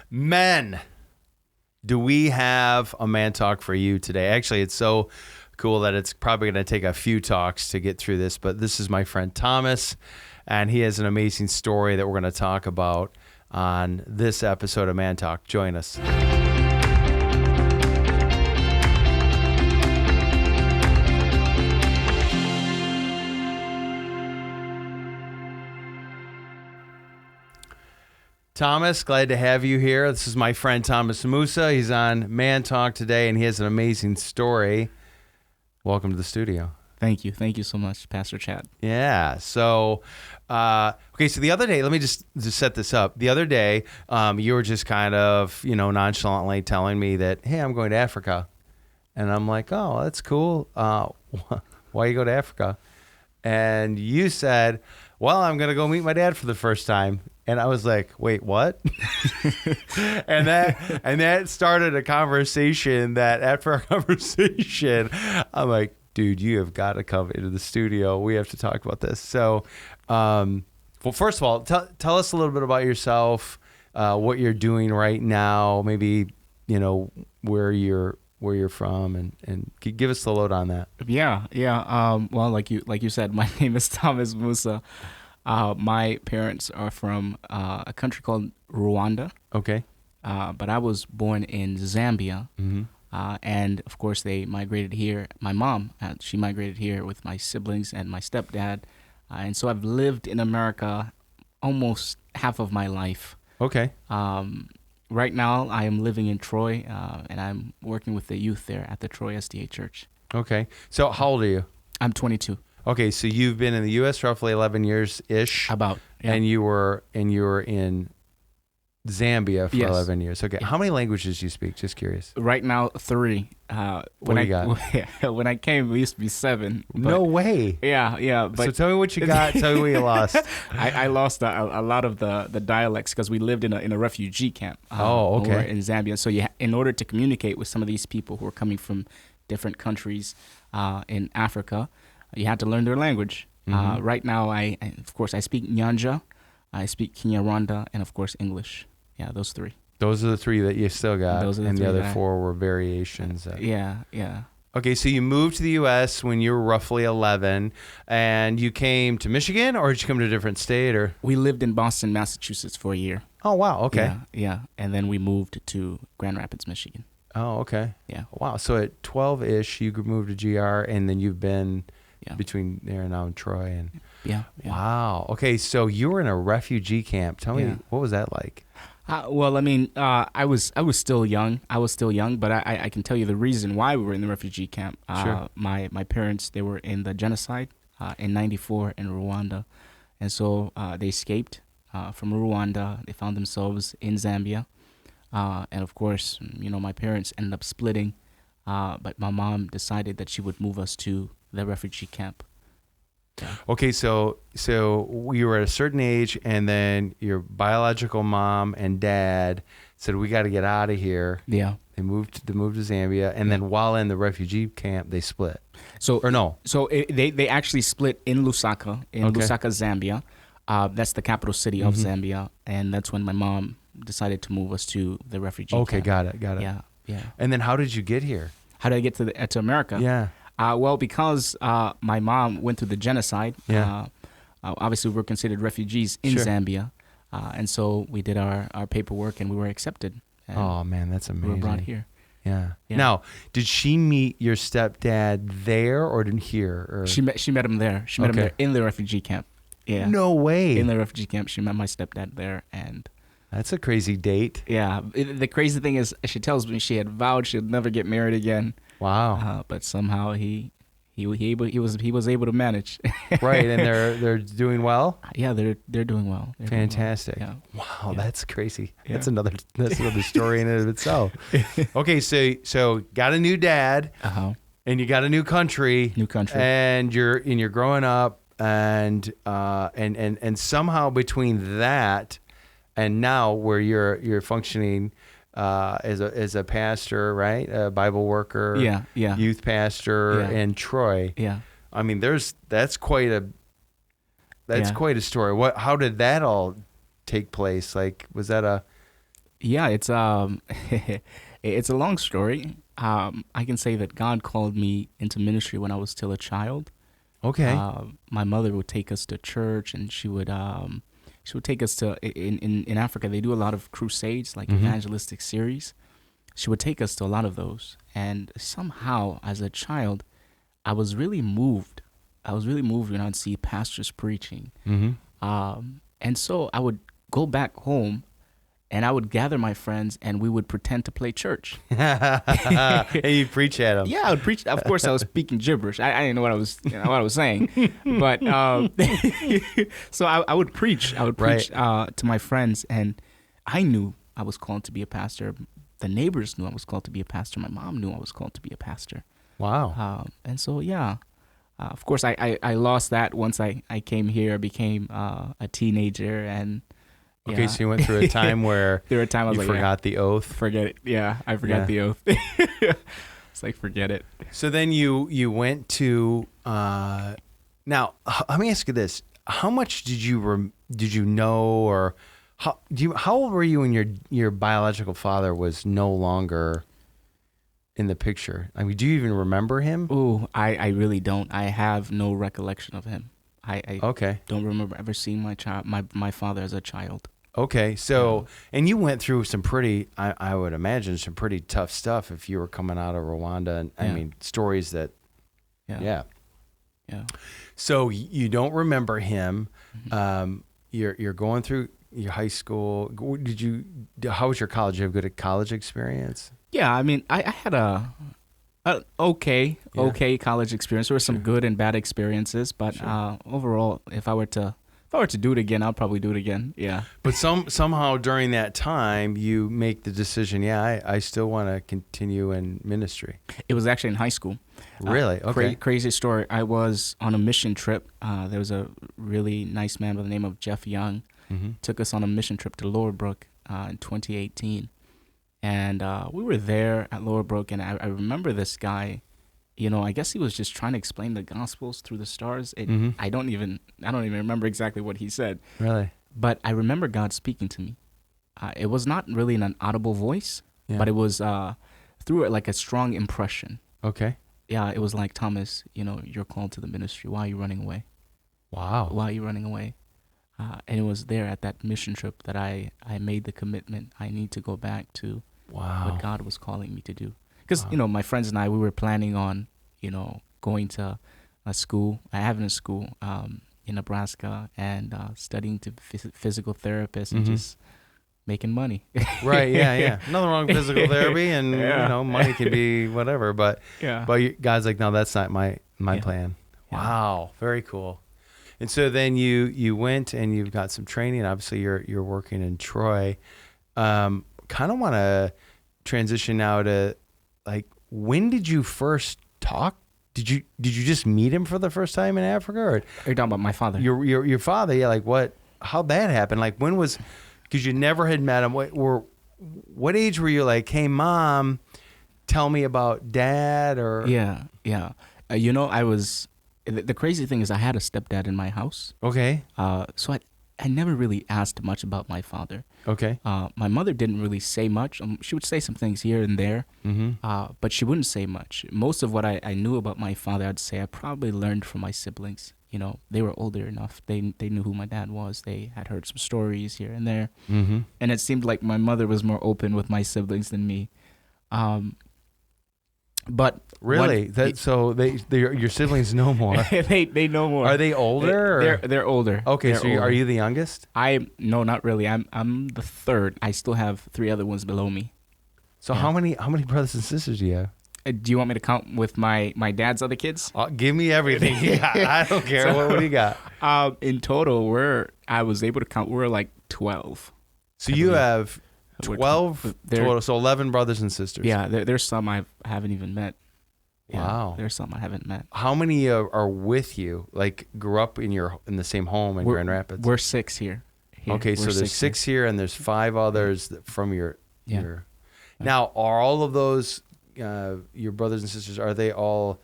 Men, do we have a man talk for you today? Actually, it's so cool that it's probably going to take a few talks to get through this, but this is my friend Thomas, and he has an amazing story that we're going to talk about on this episode of Man Talk. Join us. Thomas, glad to have you here. This is my friend Thomas Musa. He's on Man Talk today, and he has an amazing story. Welcome to the studio. Thank you. Thank you so much, Pastor Chad. Yeah. So, okay. So the other day, let me just set this up. The other day, you were just kind of, nonchalantly telling me that, hey, I'm going to Africa. And I'm like, oh, that's cool. Why you go to Africa? And you said, well, I'm going to go meet my dad for the first time. And I was like, wait, what? and that started a conversation that after our conversation, I'm like, dude, you have got to come into the studio. We have to talk about this. So, well, first of all, tell us a little bit about yourself, what you're doing right now, maybe, where you're from, and give us the load on that. Yeah. Well, like you said, my name is Thomas Musa. My parents are from a country called Rwanda. Okay. But I was born in Zambia. Mm-hmm. And of course they migrated here. My mom, she migrated here with my siblings and my stepdad. And so I've lived in America almost half of my life. Okay. Right now I am living in Troy, and I'm working with the youth there at the Troy SDA Church. Okay. So how old are you? I'm 22. Okay, so you've been in the U.S. roughly 11 years-ish. About. Yeah. And you were in Zambia for Yes. 11 years. Okay, how many languages do you speak? Just curious. Right now, 3. What do you got? When I came, we used to be 7. No way. Yeah. But So tell me what you got. Tell me what you lost. I lost a lot of the dialects because we lived in a refugee camp. Okay. Over in Zambia. So in order to communicate with some of these people who are coming from different countries in Africa, you had to learn their language. Mm-hmm. Right now, I speak Nyanja, I speak Kinyarwanda, and of course English. Yeah, those 3. Those are the 3 that you still got, Those are the and the 3 other that 4 were variations. Yeah. Okay, so you moved to the U.S. when you were roughly 11, and you came to Michigan, or did you come to a different state? Or We lived in Boston, Massachusetts for a year. Oh, wow, okay. Yeah. And then we moved to Grand Rapids, Michigan. Oh, okay. Yeah. Wow, so at 12-ish, you moved to GR, and then you've been between there and now in Troy. And Yeah. Wow. Okay, so you were in a refugee camp. Tell me, what was that like? Well, I mean, I was still young. But I can tell you the reason why we were in the refugee camp. Sure. My parents, they were in the genocide in '94 in Rwanda, and so they escaped from Rwanda. They found themselves in Zambia, and of course, my parents ended up splitting. But my mom decided that she would move us to the refugee camp. Yeah. Okay, so you were at a certain age, and then your biological mom and dad said, "We got to get out of here." Yeah. They moved to Zambia, and then while in the refugee camp, they split. So or no? So they actually split in Lusaka, Lusaka, Zambia. That's the capital city of Zambia, and that's when my mom decided to move us to the refugee camp. Okay, got it. Yeah. And then how did you get here? How did I get to America? Yeah. Well, because my mom went through the genocide. Yeah. Obviously, we were considered refugees in Zambia, and so we did our paperwork, and we were accepted. Oh man, that's amazing. We were brought here. Yeah. Now, did she meet your stepdad there or here? Or? She met him there. She met him there in the refugee camp. Yeah. No way. In the refugee camp, she met my stepdad there, and that's a crazy date. Yeah. The crazy thing is, she tells me she had vowed she'd never get married again. Wow. But somehow he was able to manage. Right, and they're doing well. Yeah, they're doing well. Fantastic. Doing well. Wow, that's crazy. Yeah. That's another story in and of itself. Okay, so got a new dad, and you got a new country, and you're growing up, and somehow between that and now where you're functioning as a pastor, right? A Bible worker, youth pastor in Troy. Yeah. I mean, that's quite a story. How did that all take place? Like, was that Yeah, it's it's a long story. I can say that God called me into ministry when I was still a child. Okay. My mother would take us to church, and she would take us to in Africa. They do a lot of crusades, like Mm-hmm. evangelistic series. She would take us to a lot of those, and somehow, as a child, I was really moved. I was really moved when I'd see pastors preaching. Mm-hmm. And so I would go back home and I would gather my friends and we would pretend to play church. And you preach at them. Yeah, I would preach. Of course, I was speaking gibberish. I didn't know what I was, what I was saying, but so I would preach. I would preach to my friends, and I knew I was called to be a pastor. The neighbors knew I was called to be a pastor. My mom knew I was called to be a pastor. Wow. And so, yeah. Of course, I lost that once I came here, became a teenager, and Okay, yeah. so you went through a time where There were times I was you like, forgot the oath. forget it. Yeah, I forgot Yeah. the oath. It's like, forget it. So then you went to now. Let me ask you this: how much did you know, or how old were you when your biological father was no longer in the picture? I mean, do you even remember him? Ooh, I really don't. I have no recollection of him. I Okay. don't remember ever seeing my father as a child. Okay, so and you went through some pretty, I would imagine, some pretty tough stuff if you were coming out of Rwanda, and I Yeah. mean stories that, yeah. Yeah. So you don't remember him. You're going through your high school. How was your college? You have good college experience? Yeah, I mean, I had a okay college experience. There were some good and bad experiences, but overall, if I were to do it again, I'll probably do it again. Yeah. But somehow during that time, you make the decision. Yeah, I still want to continue in ministry. It was actually in high school. Really? Okay. Crazy story. I was on a mission trip. There was a really nice man by the name of Jeff Young. Mm-hmm. Took us on a mission trip to Lower Brook in 2018. And we were there at Lower Brook, and I remember this guy. You know, I guess he was just trying to explain the Gospels through the stars. I don't even remember exactly what he said. Really? But I remember God speaking to me. It was not really in an audible voice, Yeah. but it was through it like a strong impression. Okay. Yeah, it was like, Thomas, you're called to the ministry. Why are you running away? Wow. Why are you running away? And it was there at that mission trip that I made the commitment. I need to go back to what God was calling me to do. Because, my friends and I, we were planning on, going to a school, a school in Nebraska and studying to physical therapist and just making money. Right, yeah. Nothing wrong with physical therapy, and money can be whatever. But God's like, no, that's not my plan. Yeah. Wow, very cool. And so then you went and you've got some training. Obviously, you're working in Troy. Kind of want to transition now to like, when did you first talk? Did you just meet him for the first time in Africa, or Are you talking about my father? your father? Yeah, like how'd that happen? Like, when was? Because you never had met him. What age were you? Like, hey, Mom, tell me about Dad, or Yeah. I was. The crazy thing is, I had a stepdad in my house. okay, So I never really asked much about my father. okay, My mother didn't really say much. She would say some things here and there, but she wouldn't say much. Most of what I knew about my father, I'd say I probably learned from my siblings. They were older enough. They knew who my dad was. They had heard some stories here and there. And it seemed like my mother was more open with my siblings than me. But really? So your siblings know more. they know more. Are they older? They're older. Okay, They're so older. are you the youngest? No, not really. I'm the third. I still have 3 other ones below me. So how many brothers and sisters do you have? Do you want me to count with my dad's other kids? Give me everything. Yeah, I don't care. What do you got? In total, I was able to count. We're like 12. So you have We're 12 total. So 11 brothers and sisters. Yeah, there's some I haven't even met. Yeah, Wow. There's some I haven't met. How many are with you? Like, grew up in the same home in Grand Rapids? We're 6 here. Okay, so there's 6 here, and there's 5 others from your. Now, are all of those your brothers and sisters? Are they all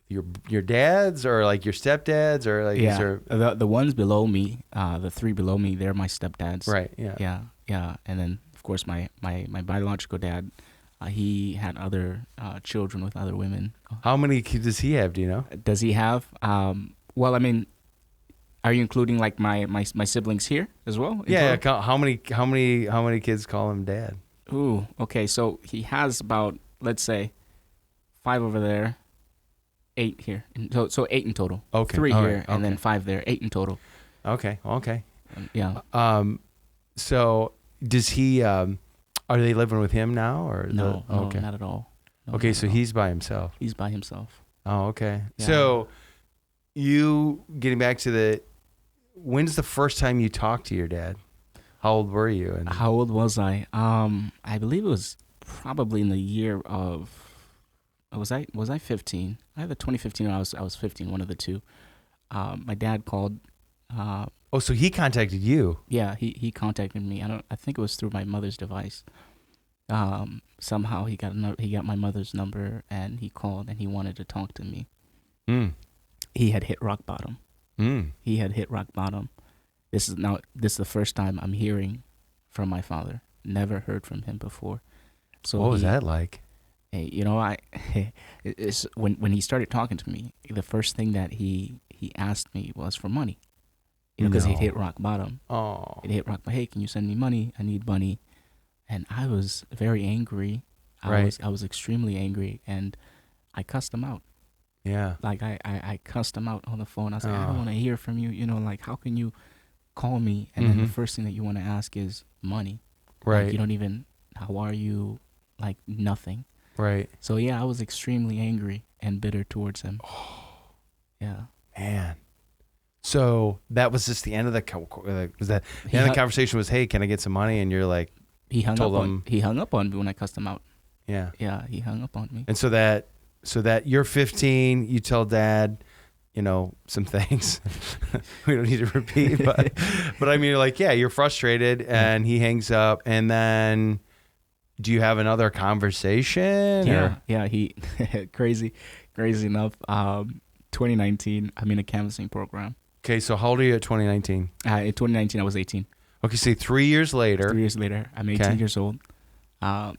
your dads or like your stepdads or like these Yeah, are the ones below me, the three below me, they're my stepdads. right? Yeah. Yeah, and then of course my biological dad, he had other children with other women. How many kids does he have? Do you know? Does he have? Well, I mean, are you including like my siblings here as well? in Yeah. total? How many kids call him dad? Ooh, okay. So he has about, let's say, 5 over there, 8 here. So 8 in total. Okay, 3 all here, right, and then okay. 5 there. 8 in total. Okay. Okay. Yeah. So does he? Are they living with him now or No, okay? not at all. No, Okay. not So at all. he's by himself. He's by himself. Oh, okay. Yeah. So you getting back to when's the first time you talked to your dad? How old were you? And How old was I? I believe it was probably in the year of. Was I 15? Either 2015 or I was 15. One of the two. My dad called. oh, so he contacted you. Yeah, he contacted me. I think it was through my mother's device. Somehow he got my mother's number and he called and he wanted to talk to me. Mm. He had hit rock bottom. Mm. He had hit rock bottom. This is the first time I'm hearing from my father. Never heard from him before. So What was that like? Hey, it's when he started talking to me, the first thing that he asked me was for money. Because No. he'd hit rock bottom. Oh. It hit rock bottom. Hey, can you send me money? I need money. And I was very angry. Right. I was extremely angry, and I cussed him out. Yeah. Like I cussed him out on the phone. I was like, I Oh. don't want to hear from you. Like how can you call me and then the Mhm. first thing that you want to ask is money? Right. Like, you don't even. How are you? Like nothing. Right. So yeah, I was extremely angry and bitter towards him. Yeah. Man. So that was just the end of was that the He end of hu- the conversation was, hey, can I get some money? And you're like, He hung Told up him- on. He hung up on me when I cussed him out. yeah. Yeah, he hung up on me. And so that you're 15, you tell dad, some things we don't need to repeat, but I mean, you're like, yeah, you're frustrated, and he hangs up, and then do you have another conversation? Yeah, or- yeah. He crazy enough. 2019, I'm in a canvassing program. Okay, so how old are you at 2019? In 2019, I was 18. Okay, say 3 years later. 3 years later, I'm 18 Okay. years old. I'm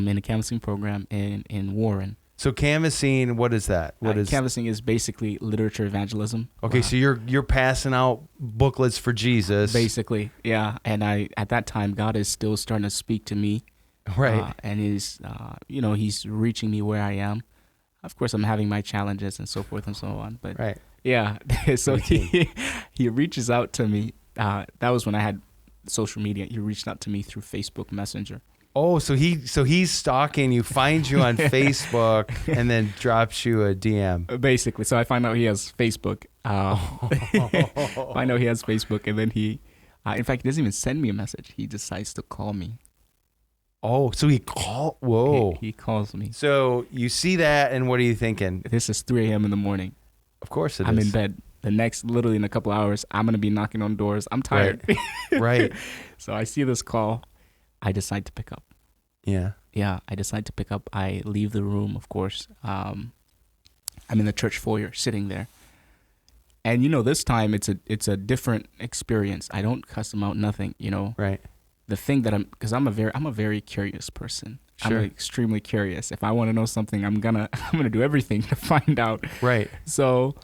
in a canvassing program in Warren. So canvassing, what is that? What is? Canvassing is basically literature evangelism. Okay, so you're passing out booklets for Jesus. Basically, yeah. And at that time, God is still starting to speak to me. Right. And he's reaching me where I am. Of course, I'm having my challenges and so forth and so on. But Right. yeah, so he reaches out to me. That was when I had social media. He reached out to me through Facebook Messenger. Oh, so he's stalking you, finds you on Facebook, and then drops you a DM. Basically, so I find out he has Facebook. Find out he has Facebook, and then he, in fact, he doesn't even send me a message. He decides to call me. Oh, so he called. Whoa. He calls me. So you see that, and what are you thinking? This is 3 a.m. in the morning. Of course it is. I'm in bed. The next, literally in a couple hours, I'm gonna be knocking on doors. I'm tired. Right. So I see this call. I decide to pick up. Yeah. Yeah, I decide to pick up. I leave the room, of course. I'm in the church foyer, sitting there. And this time it's a different experience. I don't cuss them out, nothing. Right. The thing that because I'm a very curious person. Sure. I'm extremely curious. If I want to know something, I'm gonna do everything to find out. Right. So,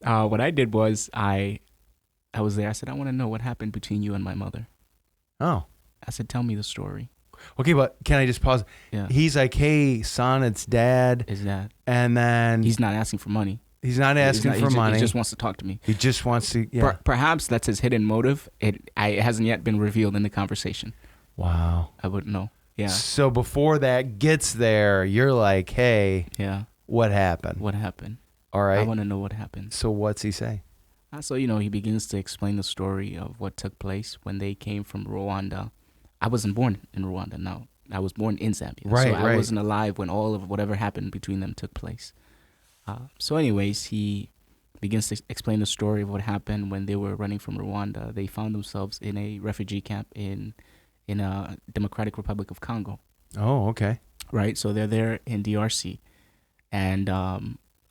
what I did was I was there. I said, I want to know what happened between you and my mother. Oh. I said, tell me the story. Okay, but can I just pause? Yeah. He's like, hey, son, it's dad. Is that And then he's not asking for money. he's not asking for money. He just wants to talk to me. He just wants to, yeah. Perhaps that's his hidden motive. It hasn't yet been revealed in the conversation. Wow. I wouldn't know. Yeah. So before that gets there, you're like, hey, Yeah. what happened? What happened? All I right. want to know what happened. So what's he say? So, he begins to explain the story of what took place when they came from Rwanda. I wasn't born in Rwanda, no. I was born in Zambia. Right, so I right. wasn't alive when all of whatever happened between them took place. So anyways, he begins to explain the story of what happened when they were running from Rwanda. They found themselves in a refugee camp in a Democratic Republic of Congo. Oh, okay. Right? So they're there in DRC. And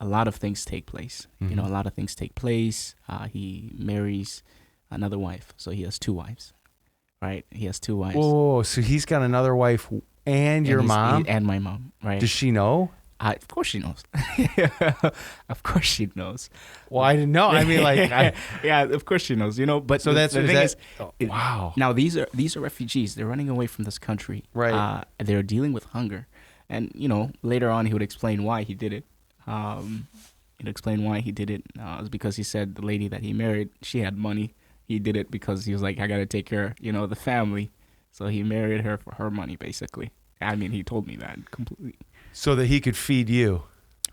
a lot of things take place. You know, a lot of things take place. He marries another wife, so he has two wives, right? He has two wives. Whoa, so he's got another wife and your mom? And my mom, right? Does she know? Of course she knows. Of course she knows. Well, I didn't know. I mean, like, yeah, of course she knows. You know, but so that's the thing is, wow. Now these are refugees. They're running away from this country. Right. They're dealing with hunger, and you know, later on he would explain why he did it. He'd explain why he did it. It was because he said the lady that he married, she had money. He did it because he was like, I gotta take care, you know, of the family. So he married her for her money, basically. I mean, he told me that completely. So that he could feed you.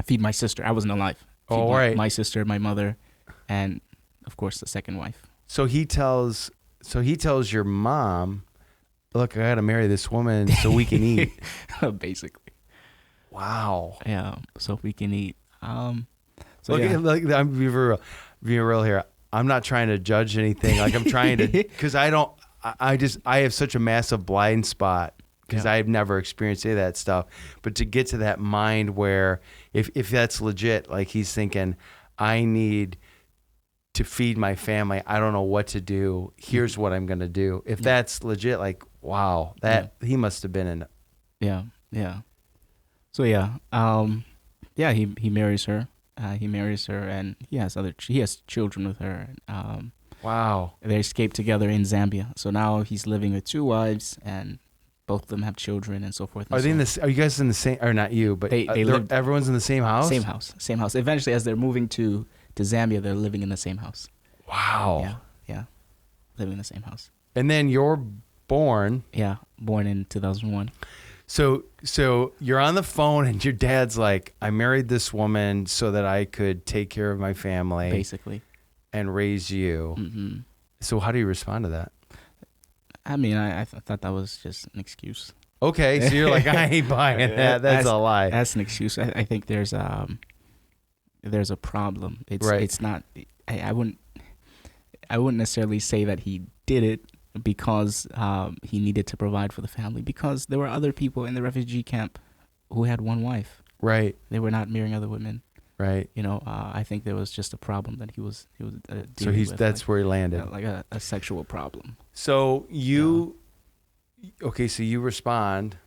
Feed my sister. I wasn't alive. Oh, right. My sister, my mother, and of course the second wife. So he tells your mom, look, I gotta marry this woman so we can eat. Basically. Wow. Yeah. So we can eat. So look, yeah. like, I'm being real here. I'm not trying to judge anything. Like I'm trying to, because I have such a massive blind spot. Because I've never experienced any of that stuff. But to get to that mind where if that's legit, like he's thinking, I need to feed my family. I don't know what to do. Here's what I'm going to do. If that's legit, like, wow, he must have been in. Yeah. So he marries her. And he has children with her. Wow. They escaped together in Zambia. So now he's living with two wives and both of them have children and so forth. Are they in this? Are you guys in the same? Or not you, but everyone's in the same house. Same house. Eventually, as they're moving to Zambia, they're living in the same house. Wow. Yeah, living in the same house. And then you're born. Yeah, born in 2001. So you're on the phone and your dad's like, I married this woman so that I could take care of my family, basically, and raise you. Mm-hmm. So how do you respond to that? I mean, I thought that was just an excuse. Okay, so you're like, I ain't buying that. That's a lie. That's an excuse. I think there's a problem. It's not. I wouldn't necessarily say that he did it because he needed to provide for the family. Because there were other people in the refugee camp who had one wife. Right. They were not marrying other women. Right. You know, I think there was just a problem that he was so that's where he landed. Like a sexual problem. So so you respond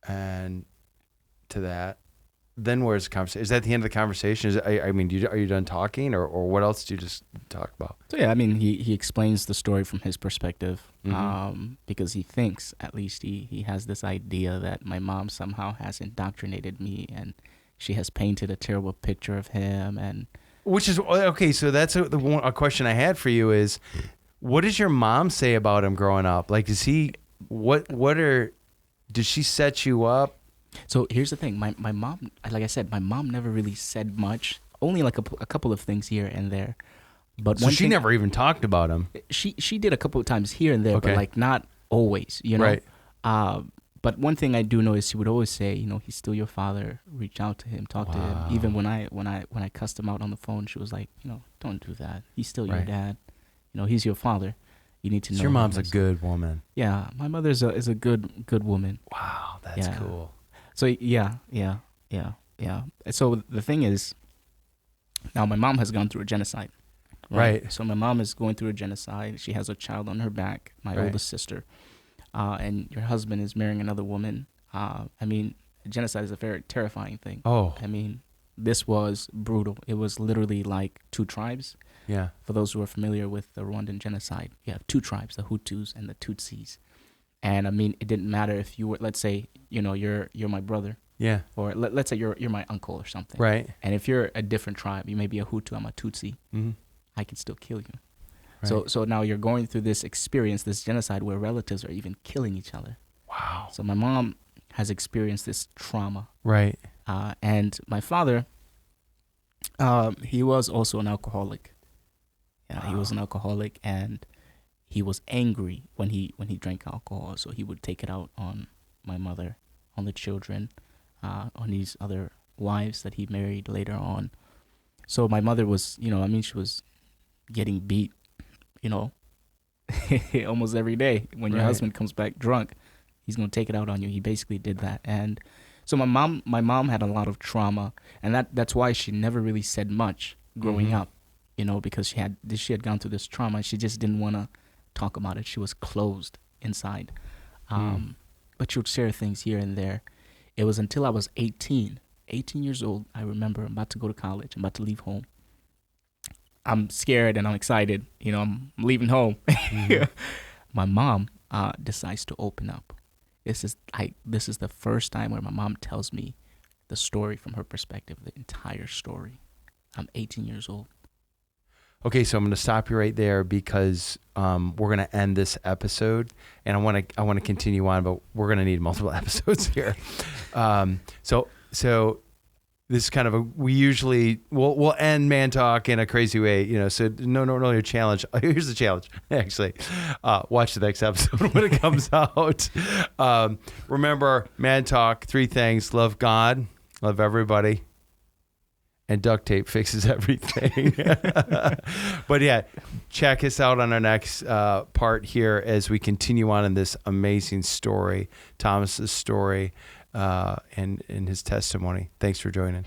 and to that. Then where's the conversation? Is that the end of the conversation? Are you done talking or what else do you just talk about? So yeah, I mean, he explains the story from his perspective, because he thinks, at least he has this idea that my mom somehow has indoctrinated me and she has painted a terrible picture of him. And which is okay. So that's a question I had for you is, what does your mom say about him growing up? Like, does she set you up? So here's the thing. My mom, like I said, my mom never really said much. Only like a couple of things here and there. But so she never even talked about him. She did a couple of times here and there, but like not always, you know. Right. But one thing I do know is she would always say, you know, he's still your father. Reach out to him, talk to him. Even when I cussed him out on the phone, she was like, you know, don't do that. He's still your dad. You know, he's your father. You need to know. Your mom's a good woman. Yeah, my mother is a good woman. Wow, that's cool. So yeah. So the thing is, now my mom has gone through a genocide. Right. So my mom is going through a genocide. She has a child on her back, my oldest sister. And your husband is marrying another woman. I mean, genocide is a very terrifying thing. Oh. I mean, this was brutal. It was literally like two tribes. Yeah. For those who are familiar with the Rwandan genocide, you have two tribes, the Hutus and the Tutsis. And I mean, it didn't matter if you were, let's say, you know, you're my brother. Yeah. Or let's say you're my uncle or something. Right. And if you're a different tribe, you may be a Hutu, I'm a Tutsi. Mm-hmm. I can still kill you. Right. So now you're going through this experience, this genocide where relatives are even killing each other. Wow. So my mom has experienced this trauma. Right. And my father, he was also an alcoholic. Yeah, he was an alcoholic, and he was angry when he drank alcohol. So he would take it out on my mother, on the children, on these other wives that he married later on. So my mother was, you know, I mean, she was getting beat, you know, almost every day. When your husband comes back drunk, he's going to take it out on you. He basically did that. And So my mom had a lot of trauma, and that's why she never really said much growing up, because she had gone through this trauma. She just didn't want to talk about it. She was closed inside. But she would share things here and there. It was until I was 18 years old. I remember I'm about to go to college. I'm about to leave home. I'm scared and I'm excited. I'm leaving home. My mom decides to open up. This is the first time where my mom tells me the story from her perspective, the entire story. I'm 18 years old. Okay, so I'm going to stop you right there because we're going to end this episode, and I want to continue on, but we're going to need multiple episodes here. So this is kind of we'll end Man Talk in a crazy way, So no, your challenge. Here's the challenge. Actually, watch the next episode when it comes out. Remember, Man Talk, 3 things: love God, love everybody, and duct tape fixes everything. But yeah, check us out on our next part here as we continue on in this amazing story, Thomas's story, and his testimony. Thanks for joining.